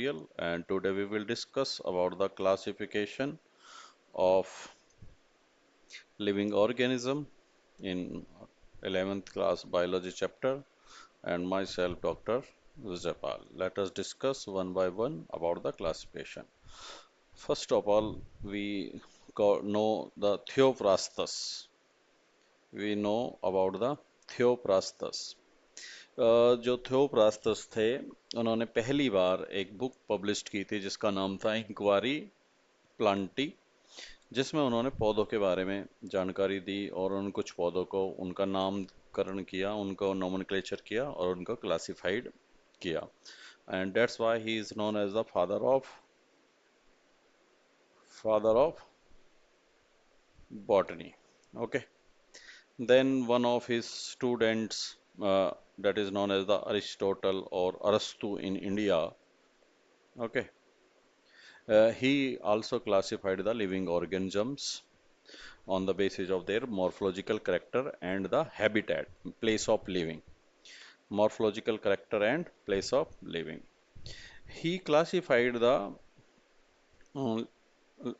And today we will discuss about the classification of living organism in 11th class biology chapter and myself Dr. Vijaypal. Let us discuss one by one about the classification. First of all, we know the Theophrastus. We know about the Theophrastus. जो थियोप्रास्टस थे उन्होंने पहली बार एक book publish की थी जिसका नाम था इंक्वायरी प्लांटी जिसमें उन्होंने पौधों के बारे में जानकारी दी और उन कुछ पौधों को उनका नामकरण किया उनको नोमेनक्लेचर किया और उनको क्लासिफाइड किया and that's why he is known as the father of botany. Okay, then one of his students that is known as the Aristotle or Arastu in India. Okay, he also classified the living organisms on the basis of their morphological character and the habitat, place of living. Morphological character and place of living. He classified the uh,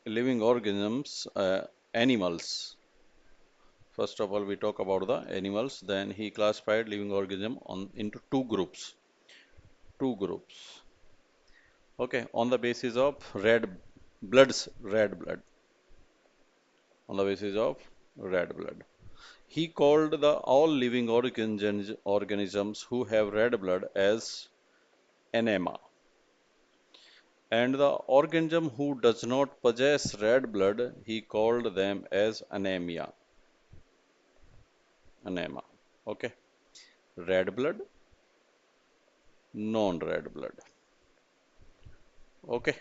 living organisms, animals. First of all, we talk about the animals. Then he classified living organism into two groups. Two groups. Okay, on the basis of red blood. On the basis of red blood. He called the all living organisms who have red blood as anema, and the organism who does not possess red blood, he called them as anemia. Anema. Okay. Red blood, non-red blood. Okay.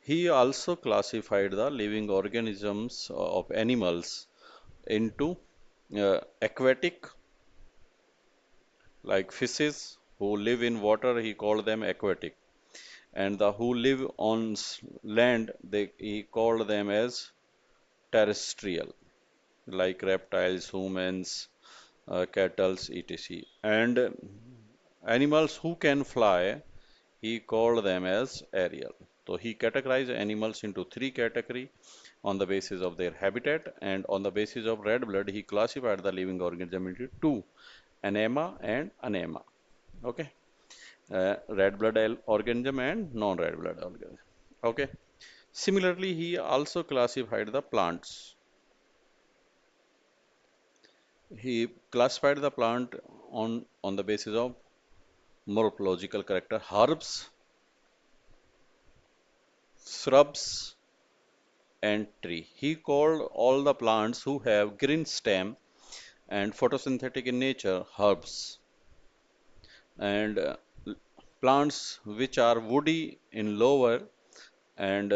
He also classified the living organisms of animals into aquatic, like fishes who live in water, he called them aquatic, and the who live on land, he called them as terrestrial, like reptiles, humans, cattle, etc. And animals who can fly, he called them as aerial. So he categorized animals into three categories on the basis of their habitat, and on the basis of red blood, he classified the living organism into two, anema and anema. Okay, red blood organism and non-red blood organism. Okay. Similarly, he also classified the plants. He classified the plant on the basis of morphological character, herbs, shrubs, and tree. He called all the plants who have green stem and photosynthetic in nature herbs, and plants which are woody in lower and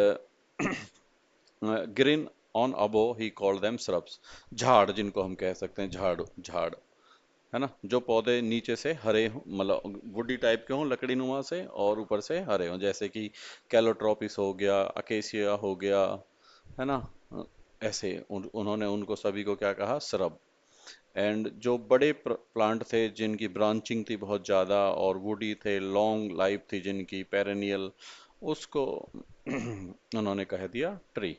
green on above, he called them shrubs. झाड़ जिनको हम कह सकते हैं, झाड़ झाड़ है ना, जो पौधे नीचे से हरे मतलब वुडी टाइप के हों लकड़ी नुमा से और ऊपर से हरे हों, जैसे कि कैलोट्रोपिस हो गया, अकेसिया हो गया, है ना। ऐसे उन्होंने उनको सभी को क्या कहा, श्रब। एंड जो बड़े प्लांट थे जिनकी ब्रांचिंग थी बहुत ज़्यादा और वुडी थे, लॉन्ग लाइफ थी जिनकी, पेरेनियल, उसको उन्होंने कह दिया ट्री।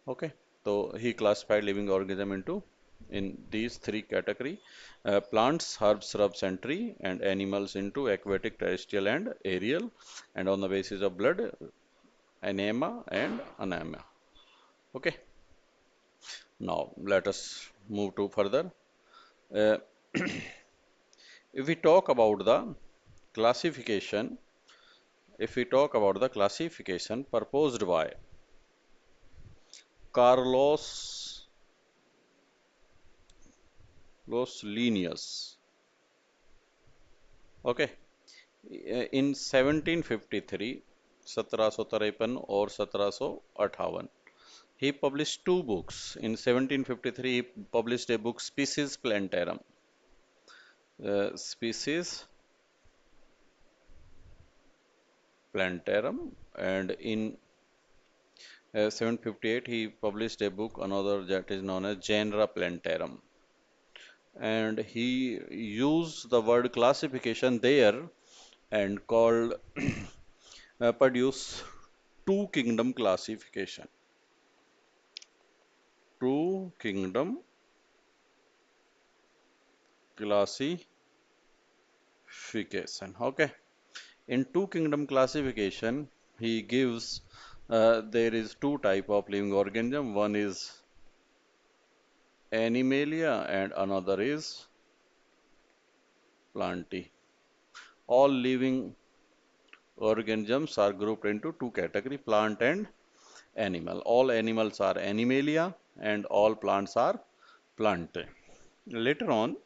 ओके, तो he classified living organism into in these three category, plants, herbs, shrubs and tree, and animals into aquatic, terrestrial and aerial, and on the basis of blood, anema and anemia. Okay, now let us move to further. uh, if we talk about the classification, if we talk about the classification proposed by Carlos Los Linnaeus, okay, in 1753, 1753 और 1758, he published two books. In 1753, he published a book, Species Plantarum. Species Plantarum, and in 758, he published a book, another that is known as Genera Plantarum. And he used the word classification there and called produce two kingdom classification. Two kingdom classification. Okay. In two kingdom classification, he gives there is two type of living organism. One is Animalia and another is Plantae. All living organisms are grouped into two categories, plant and animal. All animals are Animalia and all plants are Plantae. Later on,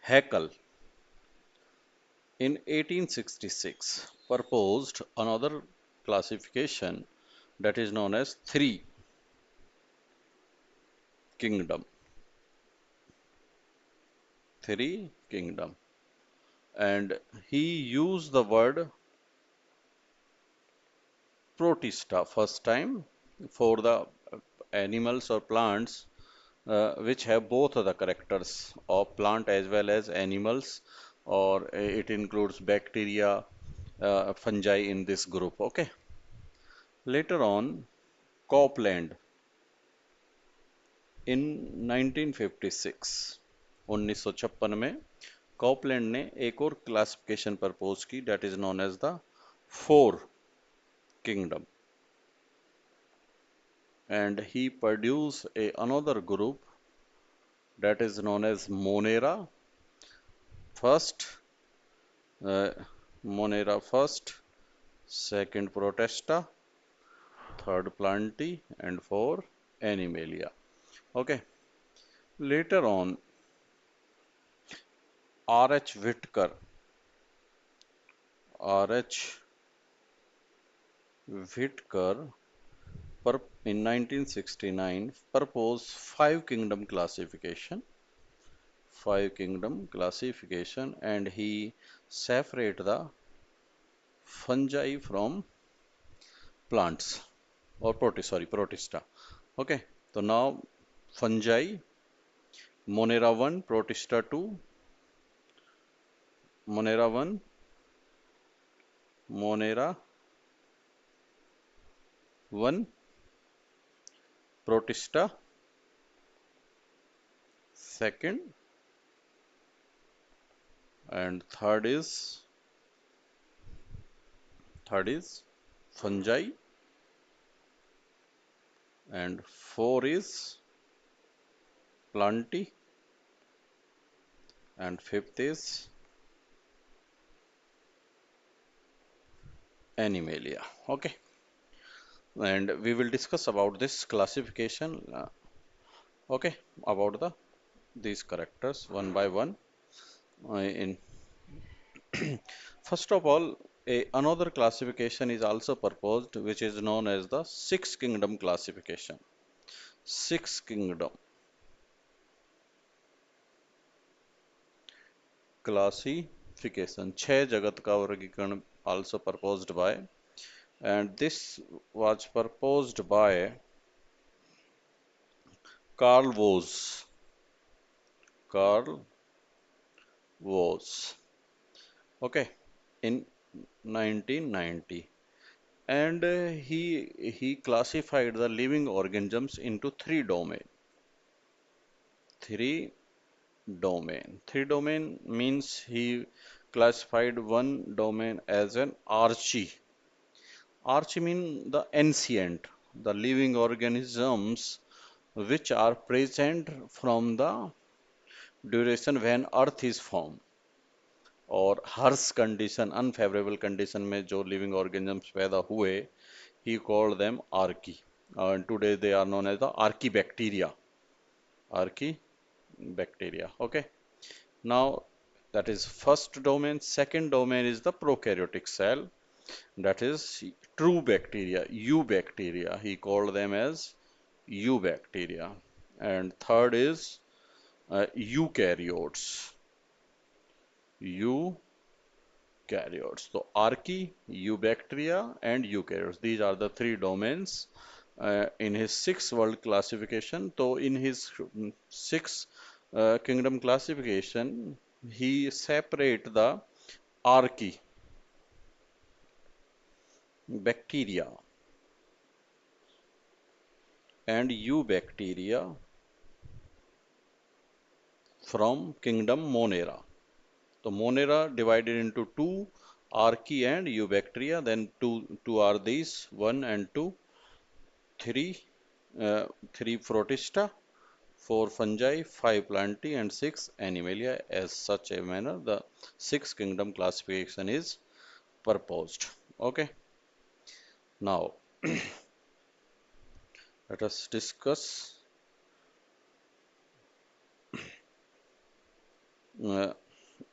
Haeckel in 1866 proposed another classification that is known as three kingdom. Three kingdom. And he used the word protista first time for the animals or plants which have both of the characters of plant as well as animals, or it includes bacteria, fungi in this group. Okay. Later on, Copeland in 1956, 1956 में Copeland ने एक और classification propose की, that is known as the four kingdom, and he produced another group that is known as Monera first, uh, Monera first, second Protesta, third Plantae, and four Animalia. Okay. Later on, R.H. Whitaker, R.H. Whitaker in 1969 proposed five kingdom classification, and he separate the fungi from plants or protista. Okay, so now fungi, Monera 1, Protista 2, Monera 1, Monera 1, Protista second, and third is fungi, and four is Plantae, and fifth is Animalia. Okay, and we will discuss about this classification. Okay, about these characters one by one. In first of all, another classification is also proposed, which is known as the six kingdom classification. Six kingdom classification, छह जगत का वर्गीकरण also proposed by, and this was proposed by Carl Woese. Carl Woese. Okay, in 1990, and he classified the living organisms into three three domain means he classified one domain as an archie mean the ancient, the living organisms which are present from the duration when earth is formed, और harsh condition, unfavorable condition में जो living organisms पैदा हुए, he called them archaea. And today they are known as the archaebacteria. Okay. Now that is first domain. Second domain is the prokaryotic cell. That is true bacteria, eubacteria. He called them as eubacteria. And third is eukaryotes. So archaea, eubacteria, and eukaryotes. These are the three domains in his six world classification. So in his six kingdom classification, he separate the archaea bacteria and eubacteria from kingdom Monera. So Monera divided into two, Archaea and Eubacteria. Then two are these, one and two, three, three Protista, four fungi, five plantae, and six animalia. As such a manner, the six kingdom classification is proposed. Okay. Now let us discuss uh,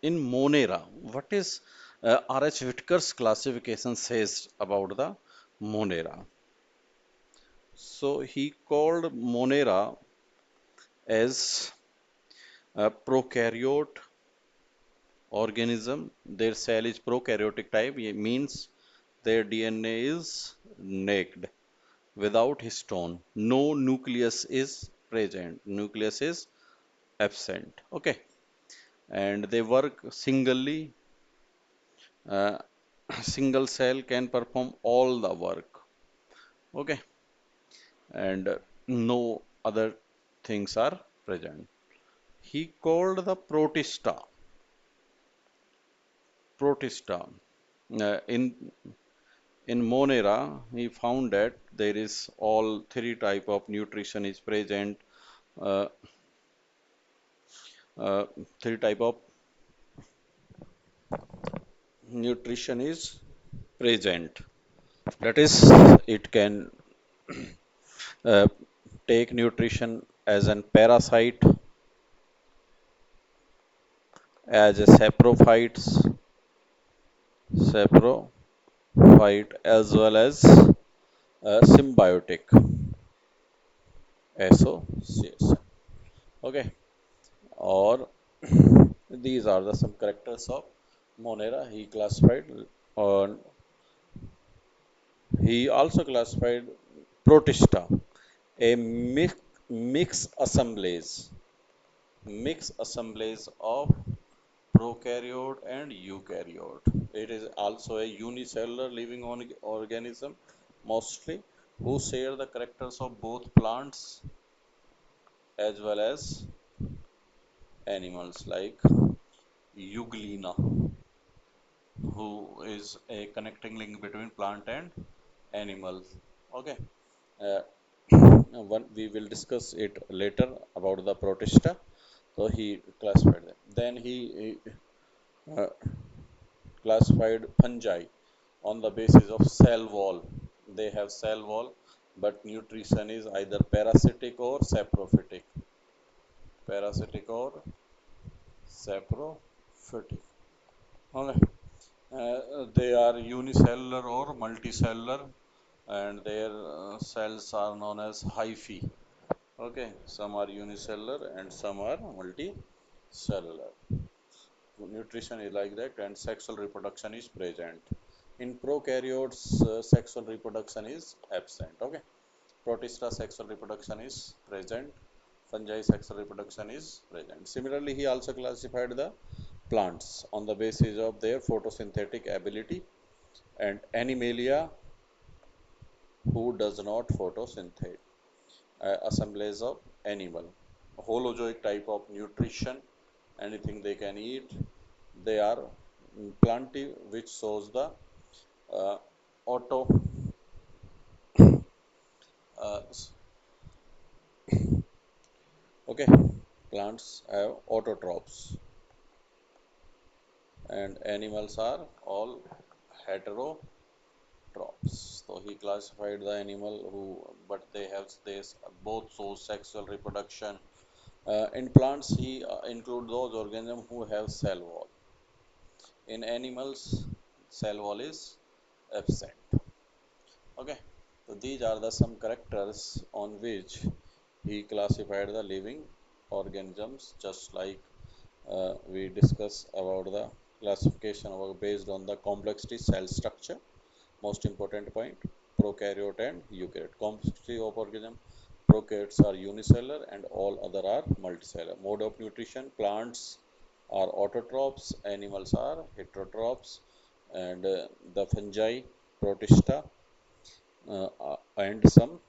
in Monera. What is R.H. Whitaker's classification says about the Monera? So he called Monera as a prokaryote organism. Their cell is prokaryotic type. It means their DNA is naked, without histone. No nucleus is present. Nucleus is absent. Okay, and they work singly. Uh, single cell can perform all the work. Okay, and no other things are present. He called the protista. In Monera, he found that there is all three type of nutrition is present. Uh, uh, three type of nutrition is present. That is, it can uh, take nutrition as an parasite, as a saprophyte, as well as symbiotic association. Okay, or these are the some characters of Monera. On he also classified Protista, a mix assemblage, mix assemblage of prokaryote and eukaryote. It is also a unicellular living organism, mostly who share the characters of both plants as well as animals, like Euglena, who is a connecting link between plant and animal. Okay, uh, one we will discuss it later about the Protista. So he classified them. Then he uh, classified fungi on the basis of cell wall. They have cell wall, but nutrition is either parasitic or saprophytic. Parasitic or saprophytic. Okay. They are unicellular or multicellular, and their cells are known as hyphae. Okay, some are unicellular and some are multicellular. Nutrition is like that, and sexual reproduction is present. In prokaryotes, sexual reproduction is absent. Okay, Protista sexual reproduction is present. Fungi sexual reproduction is present. Similarly, he also classified the plants on the basis of their photosynthetic ability, and Animalia, who does not photosynthesize, assemblage of animal, holozoic type of nutrition, anything they can eat. They are plenty, which shows the uh, auto uh, okay, plants have autotrophs and animals are all heterotrophs. So he classified the animal who, but they have this both show sexual reproduction. In plants, he include those organisms who have cell wall. In animals, cell wall is absent. Okay, so these are the some characters on which he classified the living organisms, just like we discuss about the classification based on the complexity cell structure. Most important point, prokaryote and eukaryote. Complexity of organism, prokaryotes are unicellular and all other are multicellular. Mode of nutrition, plants are autotrophs, animals are heterotrophs, and the fungi Protista, and some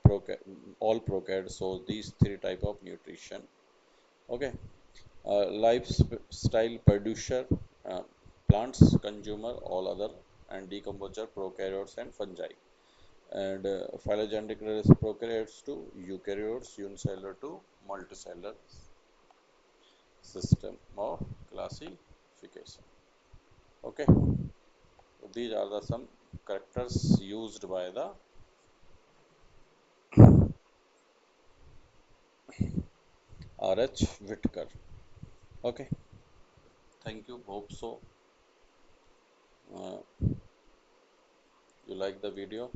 proca all prokaryotes. So these three type of nutrition. Okay. Lifestyle producer, uh, plants, consumer, all other, and decomposer, prokaryotes and fungi. And phylogenetic prokaryotes to eukaryotes, unicellular to multicellular system of classification. Okay, so these are the some characters used by the R.H. Whitaker. Okay, thank you. Hope so. You like the video.